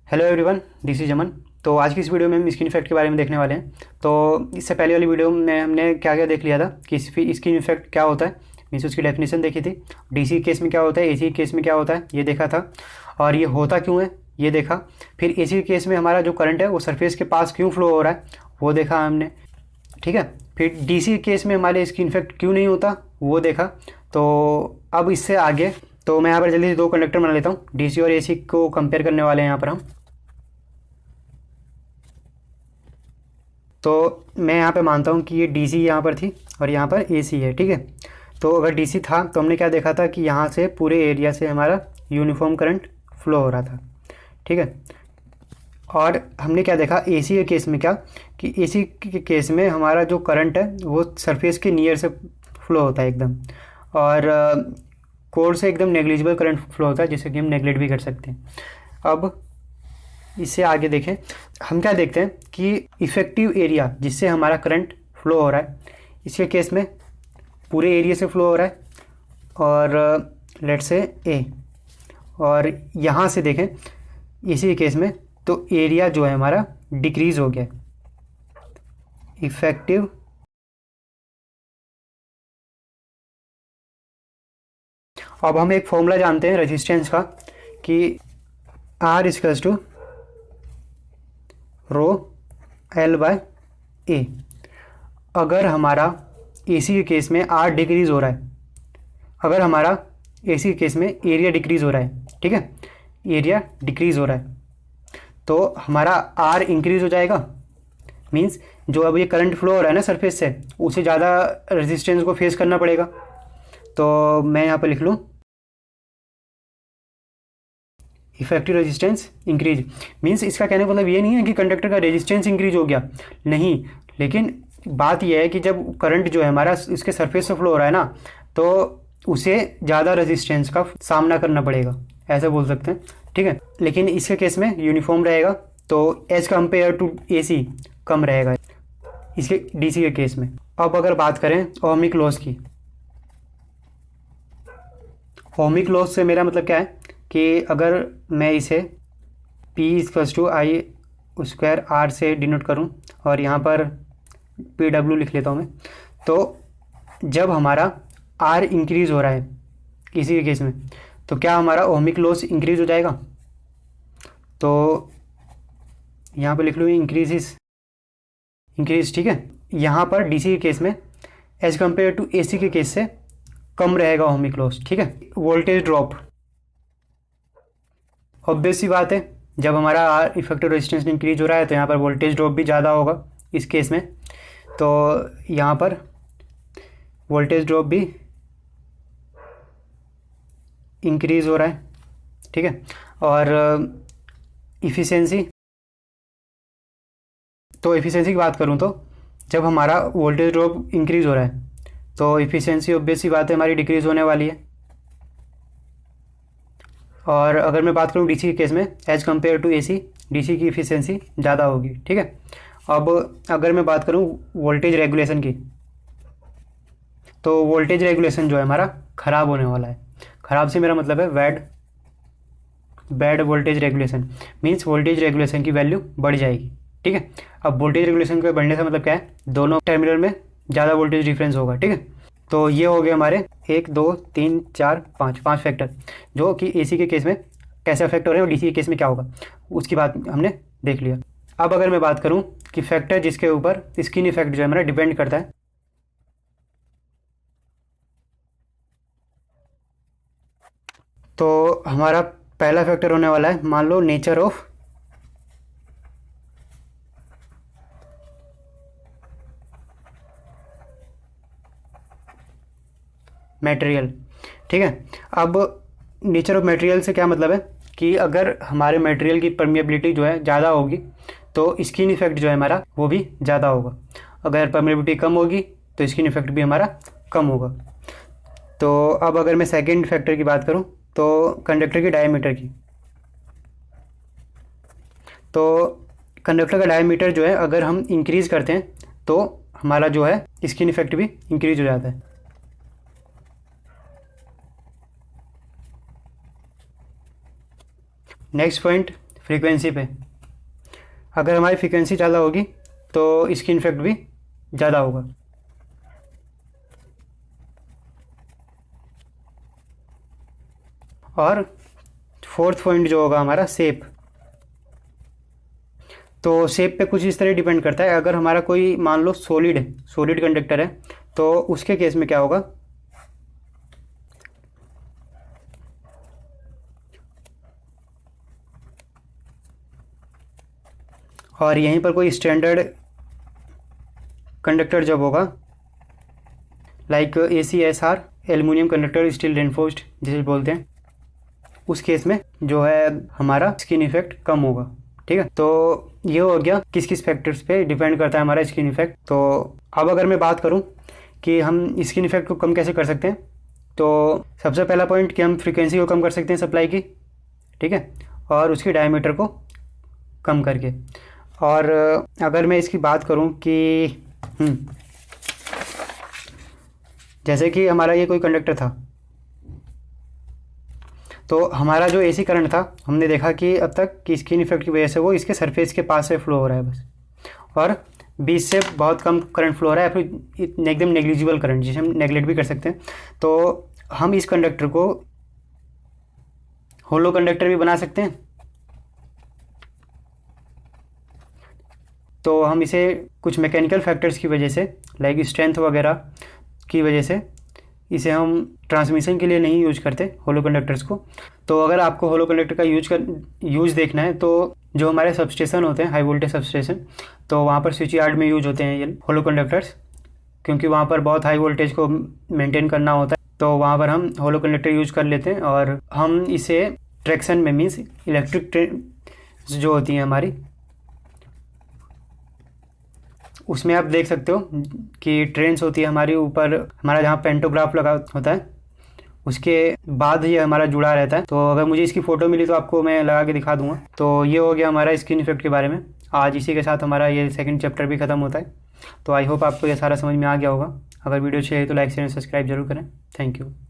Hello everyone, this is अमन। तो आज की इस वीडियो में हम स्किन इफेक्ट के बारे में देखने वाले हैं। तो इससे पहले वाली वीडियो में हमने क्या क्या देख लिया था कि स्किन इफेक्ट क्या होता है, मीन्स उसकी डेफिनेशन देखी थी। डीसी केस में क्या होता है, एसी केस में क्या होता है ये देखा था, और ये होता क्यों है ये देखा। फिर एसी केस में हमारा जो करंट है वो सरफेस के पास क्यों फ्लो हो रहा है वो देखा हमने, ठीक है। फिर डीसी केस में हमारे स्किन इफेक्ट क्यों नहीं होता वो देखा। तो अब इससे आगे तो मैं यहाँ पर जल्दी से दो कंडक्टर बना लेता हूँ, डीसी और एसी को कंपेयर करने वाले हैं यहाँ पर हम। तो मैं यहाँ पे मानता हूँ कि ये डीसी यहाँ पर थी और यहाँ पर एसी है, ठीक है। तो अगर डीसी था तो हमने क्या देखा था कि यहाँ से पूरे एरिया से हमारा यूनिफॉर्म करंट फ्लो हो रहा था, ठीक है। और हमने क्या देखा एसी के केस में, क्या कि एसी के केस में हमारा जो करंट है वो सरफेस के नियर से फ्लो होता है एकदम, और कोर से एकदम नेग्लिजिबल करंट फ्लो होता है, जिसे कि हम नेगलेक्ट भी कर सकते हैं। अब इससे आगे देखें, हम क्या देखते हैं कि इफ़ेक्टिव एरिया जिससे हमारा करंट फ्लो हो रहा है, इसके केस में पूरे एरिया से फ्लो हो रहा है, और लेट से ए, और यहाँ से देखें इसी केस में तो एरिया जो है हमारा डिक्रीज़ हो गया, इफ़ेक्टिव अब हम एक फॉर्मूला जानते हैं रेजिस्टेंस का कि R equals to rho L by A. अगर हमारा एसी के केस में आर डिक्रीज़ हो रहा है, अगर हमारा एसी के केस में एरिया डिक्रीज़ हो रहा है, ठीक है, एरिया डिक्रीज़ हो रहा है, तो हमारा आर इंक्रीज़ हो जाएगा। मींस जो अब ये करंट फ्लो हो रहा है ना सरफेस से, उसे ज़्यादा रेजिस्टेंस को फेस करना पड़ेगा। तो मैं यहाँ पर लिख लूँ इफेक्टिव रेजिस्टेंस इंक्रीज। मींस इसका कहने का मतलब ये नहीं है कि कंडक्टर का रेजिस्टेंस इंक्रीज हो गया, नहीं, लेकिन बात यह है कि जब करंट जो है हमारा इसके सरफेस से फ्लो हो रहा है ना, तो उसे ज़्यादा रेजिस्टेंस का सामना करना पड़ेगा, ऐसा बोल सकते हैं, ठीक है। लेकिन इसके केस में यूनिफॉर्म रहेगा, तो एज कम्पेयर टू एसी कम रहेगा इसके डीसी के केस में। अब अगर बात करें ओमिक लॉस की, ओमिक लॉस से मेरा मतलब क्या है कि अगर मैं इसे P equals to I square R से डिनोट करूं, और यहाँ पर PW लिख लेता हूँ मैं, तो जब हमारा R इंक्रीज़ हो रहा है किसी के केस में, तो क्या हमारा ओमिक लॉस इंक्रीज़ हो जाएगा। तो यहाँ पर लिख लूँ इंक्रीज, ठीक है। यहाँ पर DC के केस में एज कम्पेयर टू AC के केस से कम रहेगा ओमिक लॉस, ठीक है। वोल्टेज ड्रॉप, ऑब्वियस सी बात है, जब हमारा इफेक्टिव रेजिस्टेंस इंक्रीज हो रहा है तो यहाँ पर वोल्टेज ड्रॉप भी ज़्यादा होगा इस केस में। तो यहाँ पर वोल्टेज ड्रॉप भी इंक्रीज हो रहा है, ठीक है। और इफ़िशेंसी, तो इफ़िशेंसी की बात करूँ तो जब हमारा वोल्टेज ड्रॉप इंक्रीज हो रहा है तो इफ़िशेंसी ऑब्वियस सी बात है हमारी डिक्रीज़ होने वाली है। और अगर मैं बात करूँ डीसी के केस में, as compare to AC DC की इफ़िशेंसी ज़्यादा होगी, ठीक है। अब अगर मैं बात करूँ वोल्टेज रेगुलेशन की, तो वोल्टेज रेगुलेशन जो है हमारा ख़राब होने वाला है। ख़राब से मेरा मतलब है bad voltage regulation, means voltage regulation की वैल्यू बढ़ जाएगी, ठीक है। अब वोल्टेज रेगुलेशन के बढ़ने से मतलब क्या है, दोनों टर्मिनल में ज़्यादा वोल्टेज डिफरेंस होगा, ठीक है। तो ये हो गए हमारे 1 2 3 4 5 फैक्टर, जो कि एसी के केस में कैसे अफेक्ट हो रहे हैं और डीसी के केस में क्या होगा उसकी बात हमने देख लिया। अब अगर मैं बात करूं कि फैक्टर जिसके ऊपर स्किन इफेक्ट जो है हमारा डिपेंड करता है, तो हमारा पहला फैक्टर होने वाला है, मान लो नेचर ऑफ मटेरियल, ठीक है। अब नेचर ऑफ मटेरियल से क्या मतलब है कि अगर हमारे मटेरियल की परमिएबिलिटी जो है ज़्यादा होगी तो स्किन इफेक्ट जो है हमारा वो भी ज़्यादा होगा, अगर परमिएबिलिटी कम होगी तो स्किन इफेक्ट भी हमारा कम होगा। तो अब अगर मैं सेकेंड फैक्टर की बात करूं तो कंडक्टर की डायमीटर की, तो कंडक्टर का डायमीटर जो है अगर हम इंक्रीज़ करते हैं तो हमारा जो है स्किन इफेक्ट भी इंक्रीज हो जाता है। नेक्स्ट पॉइंट फ्रीक्वेंसी पे। अगर हमारी फ्रीक्वेंसी ज़्यादा होगी तो स्किन इफेक्ट भी ज़्यादा होगा। और फोर्थ पॉइंट जो होगा हमारा शेप। तो शेप पे कुछ इस तरह डिपेंड करता है। अगर हमारा कोई मान लो सॉलिड कंडक्टर है तो उसके केस में क्या होगा, और यहीं पर कोई स्टैंडर्ड कंडक्टर जब होगा like ACSR, aluminium conductor steel reinforced जिसे बोलते हैं, उस केस में जो है हमारा स्किन इफेक्ट कम होगा। ठीक है, तो ये हो गया किस किस फैक्टर्स पे डिपेंड करता है हमारा स्किन इफेक्ट। तो अब अगर मैं बात करूं कि हम स्किन इफेक्ट को कम कैसे कर सकते हैं, तो सबसे पहला पॉइंट कि हम फ्रीक्वेंसी को कम कर सकते हैं सप्लाई की। ठीक है, और उसकी डायमीटर को कम करके। और अगर मैं इसकी बात करूं कि जैसे कि हमारा ये कोई कंडक्टर था, तो हमारा जो AC करंट था हमने देखा कि अब तक कि स्किन इफेक्ट की वजह से वो इसके सरफेस के पास से फ्लो हो रहा है बस, और बीच से बहुत कम करंट फ्लो हो रहा है, फिर एकदम नेग्लिजिबल करंट जिसे हम नेगलेक्ट भी कर सकते हैं। तो हम इस कंडक्टर को होलो कंडक्टर भी बना सकते हैं। तो हम इसे कुछ मैकेनिकल फैक्टर्स की वजह से लाइक स्ट्रेंथ वगैरह की वजह से इसे हम ट्रांसमिशन के लिए नहीं यूज करते होलो कंडक्टर्स को। तो अगर आपको होलो कंडक्टर का यूज देखना है तो जो हमारे सबस्टेशन होते हैं, हाई वोल्टेज सबस्टेशन, तो वहाँ पर स्विच यार्ड में यूज होते हैं ये होलो कंडक्टर्स, क्योंकि वहाँ पर बहुत हाई वोल्टेज को मेंटेन करना होता है। तो वहाँ पर हम होलो कंडक्टर यूज कर लेते हैं, और हम इसे ट्रैक्शन में मीन्स इलेक्ट्रिक ट्रेन जो होती हैं हमारी, उसमें आप देख सकते हो कि ट्रेन्स होती है हमारी ऊपर, हमारा जहाँ पेंटोग्राफ लगा होता है उसके बाद ये हमारा जुड़ा रहता है। तो अगर मुझे इसकी फ़ोटो मिली तो आपको मैं लगा के दिखा दूंगा। तो ये हो गया हमारा स्किन इफेक्ट के बारे में। आज इसी के साथ हमारा ये सेकंड चैप्टर भी ख़त्म होता है। तो आई होप आपको ये सारा समझ में आ गया होगा। अगर वीडियो अच्छी है तो लाइक शेयर सब्सक्राइब जरूर करें। Thank you.